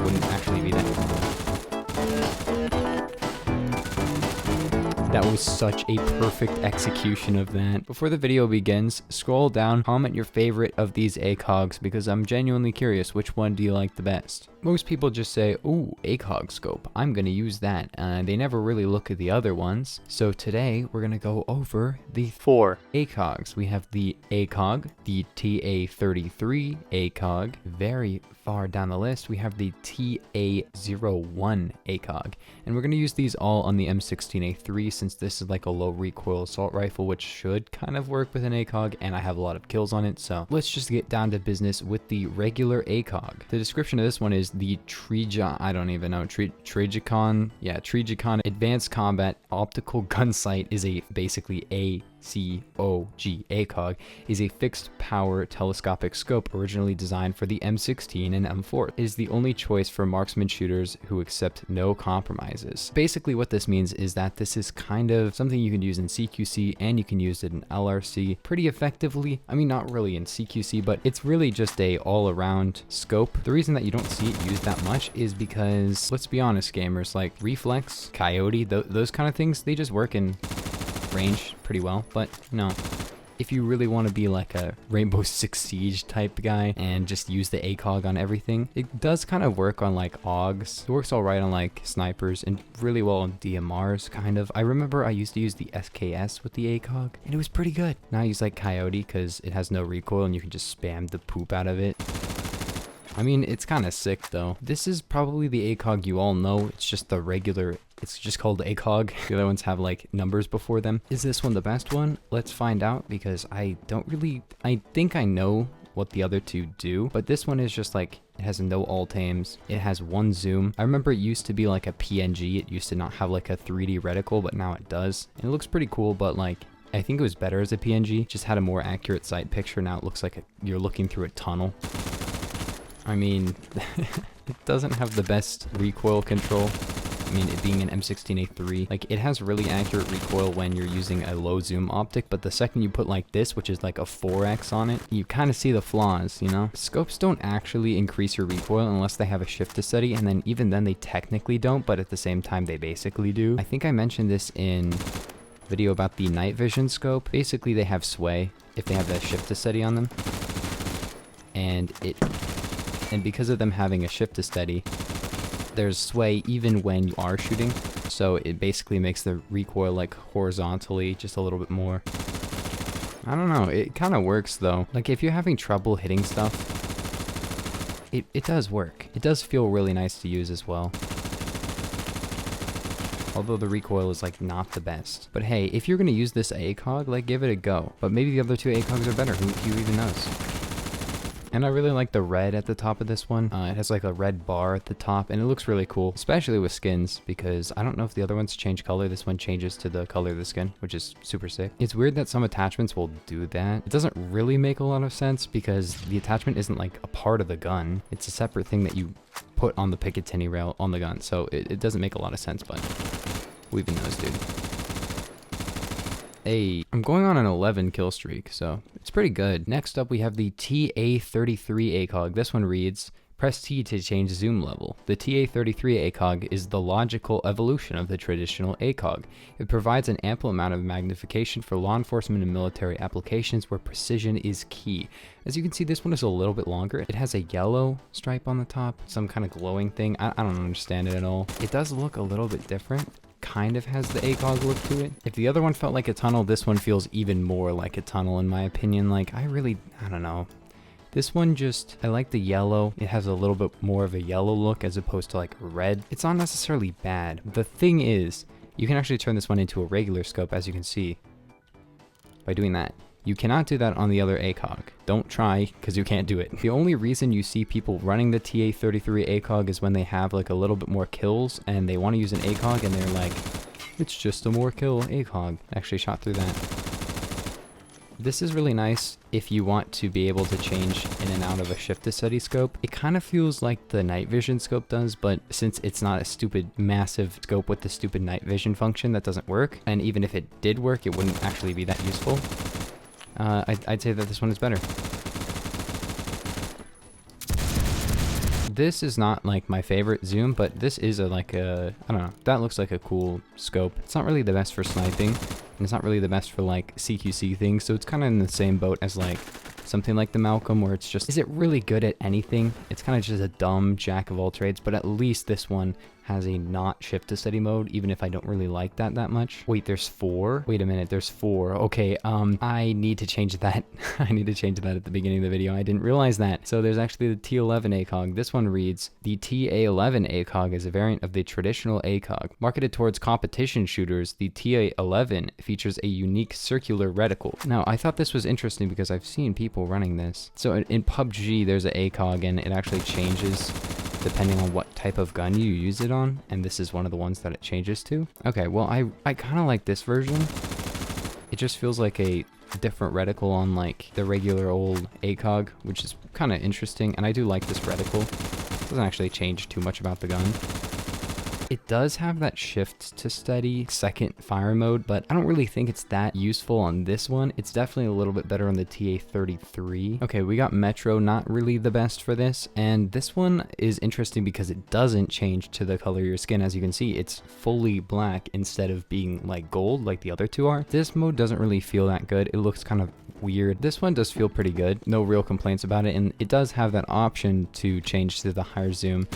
wouldn't actually be that. That was such a perfect execution of that. Before the video begins, scroll down, comment your favorite of these ACOGs because I'm genuinely curious, which one do you like the best? Most people just say, ooh, ACOG scope, I'm gonna use that. They never really look at the other ones. So today we're gonna go over the 4 ACOGs. We have the ACOG, the TA33 ACOG, very far down the list, we have the TA01 ACOG, and we're going to use these all on the M16A3 since this is like a low recoil assault rifle, which should kind of work with an ACOG, and I have a lot of kills on it. So let's just get down to business with the regular ACOG. The description of this one is the Trijicon Advanced Combat Optical Gun Sight is basically ACOG ACOG is a fixed power telescopic scope originally designed for the M16 and M4. It is the only choice for marksman shooters who accept no compromises. Basically what this means is that this is kind of something you can use in CQC and you can use it in LRC pretty effectively. I mean, not really in CQC, but it's really just a all-around scope. The reason that you don't see it used that much is because, let's be honest gamers, like Reflex, Coyote, those kind of things, they just work in range pretty well. But no, if you really want to be like a Rainbow Six Siege type guy and just use the ACOG on everything, it does kind of work on like AUGs. It works all right on like snipers and really well on DMRs kind of. I remember I used to use the SKS with the ACOG and it was pretty good. Now I use like Coyote because it has no recoil and you can just spam the poop out of it. I mean, it's kind of sick though. This is probably the ACOG you all know. It's just the regular, it's just called ACOG. The other ones have like numbers before them. Is this one the best one? Let's find out because I think I know what the other two do, but this one is just like, it has no alt aims. It has one zoom. I remember it used to be like a PNG. It used to not have like a 3D reticle, but now it does. And it looks pretty cool, but like, I think it was better as a PNG. Just had a more accurate sight picture. Now it looks like you're looking through a tunnel. I mean, it doesn't have the best recoil control. I mean, it being an M16A3, like it has really accurate recoil when you're using a low zoom optic, but the second you put like this, which is like a 4x on it, you kind of see the flaws, you know? Scopes don't actually increase your recoil unless they have a shift to steady, and then even then they technically don't, but at the same time they basically do. I think I mentioned this in video about the night vision scope. Basically they have sway if they have a shift to steady on them, and because of them having a shift to steady, there's sway even when you are shooting, so it basically makes the recoil like horizontally just a little bit more. I don't know, it kind of works though. Like if you're having trouble hitting stuff, it does work. It does feel really nice to use as well. Although the recoil is like not the best. But hey, if you're gonna use this ACOG, like give it a go. But maybe the other two ACOGs are better, who even knows? And I really like the red at the top of this one. It has like a red bar at the top and it looks really cool, especially with skins, because I don't know if the other ones change color. This one changes to the color of the skin, which is super sick. It's weird that some attachments will do that. It doesn't really make a lot of sense because the attachment isn't like a part of the gun. It's a separate thing that you put on the Picatinny rail on the gun. So it doesn't make a lot of sense, but who even knows, dude? Hey, I'm going on an 11 kill streak, so it's pretty good. Next up, we have the TA33 ACOG. This one reads, press T to change zoom level. The TA33 ACOG is the logical evolution of the traditional ACOG. It provides an ample amount of magnification for law enforcement and military applications where precision is key. As you can see, this one is a little bit longer. It has a yellow stripe on the top, some kind of glowing thing. I don't understand it at all. It does look a little bit different. Kind of has the ACOG look to it. If the other one felt like a tunnel, this one feels even more like a tunnel in my opinion. Like I don't know. This one just, I like the yellow. It has a little bit more of a yellow look as opposed to like red. It's not necessarily bad. The thing is, you can actually turn this one into a regular scope, as you can see by doing that. You cannot do that on the other ACOG. Don't try, because you can't do it. The only reason you see people running the TA33 ACOG is when they have like a little bit more kills and they want to use an ACOG and they're like, it's just a more kill ACOG. Actually shot through that. This is really nice if you want to be able to change in and out of a shift to steady scope. It kind of feels like the night vision scope does, but since it's not a stupid massive scope with the stupid night vision function, that doesn't work. And even if it did work, it wouldn't actually be that useful. I'd say that this one is better. this is not like my favorite zoom, but this is like a, I don't know, that looks like a cool scope. It's not really the best for sniping, and it's not really the best for like CQC things, so it's kind of in the same boat as like something like the Malcolm, where it's just, is it really good at anything? It's kind of just a dumb jack of all trades, but at least this one has a not shift to steady mode, even if I don't really like that much. Wait, there's 4? Wait a minute, there's 4. Okay, I need to change that. I need to change that at the beginning of the video. I didn't realize that. So there's actually the T11 ACOG. This one reads, the TA11 ACOG is a variant of the traditional ACOG. Marketed towards competition shooters, the TA11 features a unique circular reticle. Now, I thought this was interesting because I've seen people running this. So in PUBG, there's an ACOG, and it actually changes depending on what type of gun you use it on, and this is one of the ones that it changes to. Okay, well, I kind of like this version. It just feels like a different reticle on like the regular old ACOG, which is kind of interesting, and I do like this reticle. It doesn't actually change too much about the gun. It does have that shift to steady second fire mode, but I don't really think it's that useful on this one. It's definitely a little bit better on the TA33. Okay, we got Metro, not really the best for this, and this one is interesting because it doesn't change to the color of your skin. As you can see, it's fully black instead of being like gold like the other two are. This mode doesn't really feel that good. It looks kind of weird. This one does feel pretty good. No real complaints about it, and it does have that option to change to the higher zoom,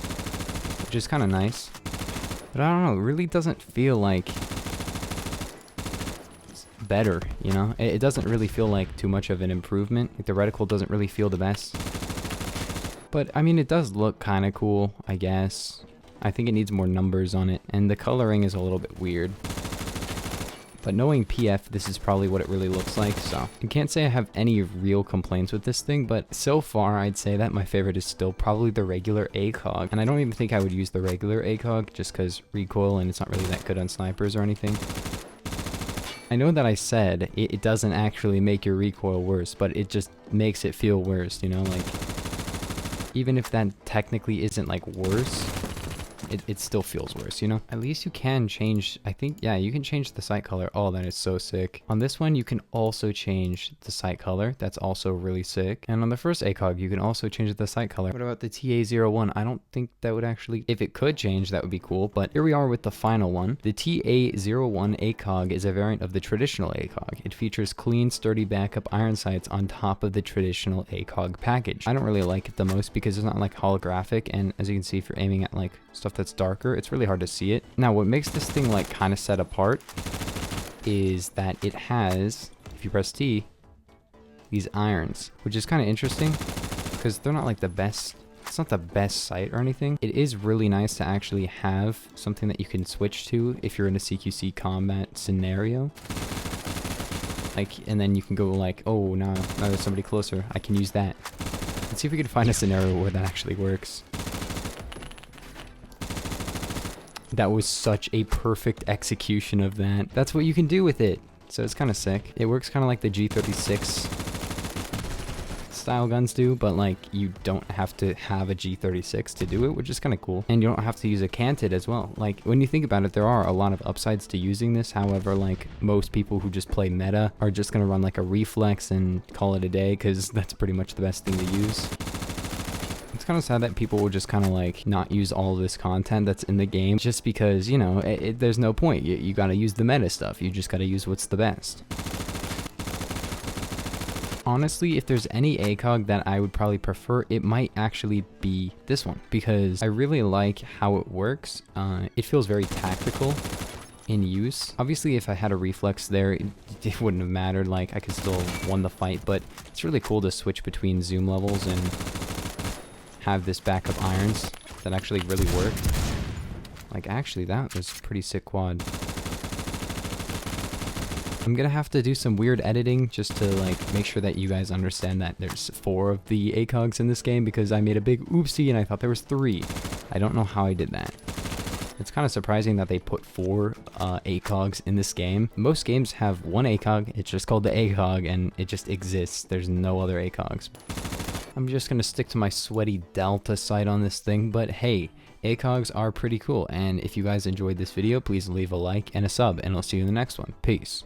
which is kind of nice. But I don't know, it really doesn't feel like it's better, you know? It doesn't really feel like too much of an improvement. Like the reticle doesn't really feel the best. But, I mean, it does look kind of cool, I guess. I think it needs more numbers on it, and the coloring is a little bit weird. But knowing PF, this is probably what it really looks like, so I can't say I have any real complaints with this thing, but so far I'd say that my favorite is still probably the regular ACOG. And I don't even think I would use the regular ACOG just because recoil, and it's not really that good on snipers or anything. I know that I said it doesn't actually make your recoil worse, but it just makes it feel worse, you know? Like, even if that technically isn't like worse, it still feels worse, you know? At least you can change, I think, yeah, you can change the sight color. Oh, that is so sick. On this one, you can also change the sight color. That's also really sick. And on the first ACOG, you can also change the sight color. What about the TA01? I don't think that would actually, if it could change, that would be cool. But here we are with the final one. The TA01 ACOG is a variant of the traditional ACOG. It features clean, sturdy backup iron sights on top of the traditional ACOG package. I don't really like it the most because it's not like holographic, and as you can see, if you're aiming at like stuff that's darker, it's really hard to see it. Now, what makes this thing like kind of set apart is that it has, if you press T, these irons, which is kind of interesting because they're not like the best, it's not the best sight or anything. It is really nice to actually have something that you can switch to if you're in a CQC combat scenario. Like, and then you can go like, oh, now there's somebody closer, I can use that. Let's see if we can find a scenario where that actually works. That was such a perfect execution of that. That's what you can do with it. So it's kind of sick. It works kind of like the G36 style guns do, but like you don't have to have a G36 to do it, which is kind of cool. And you don't have to use a canted as well. Like when you think about it, there are a lot of upsides to using this. However, like most people who just play meta are just going to run like a reflex and call it a day because that's pretty much the best thing to use. It's kind of sad that people will just kind of like not use all of this content that's in the game just because, you know, there's no point. You got to use the meta stuff. You just got to use what's the best. Honestly, if there's any ACOG that I would probably prefer, it might actually be this one because I really like how it works. It feels very tactical in use. Obviously, if I had a reflex there, it wouldn't have mattered. Like I could still won the fight, but it's really cool to switch between zoom levels and have this backup irons that actually really work. Like actually that was a pretty sick quad. I'm gonna have to do some weird editing just to like make sure that you guys understand that there's 4 of the ACOGs in this game because I made a big oopsie and I thought there was 3. I don't know how I did that. It's kind of surprising that they put 4 ACOGs in this game. Most games have 1 ACOG, it's just called the ACOG and it just exists. There's no other ACOGs. I'm just gonna stick to my sweaty Delta sight on this thing, but hey, ACOGs are pretty cool, and if you guys enjoyed this video, please leave a like and a sub, and I'll see you in the next one. Peace.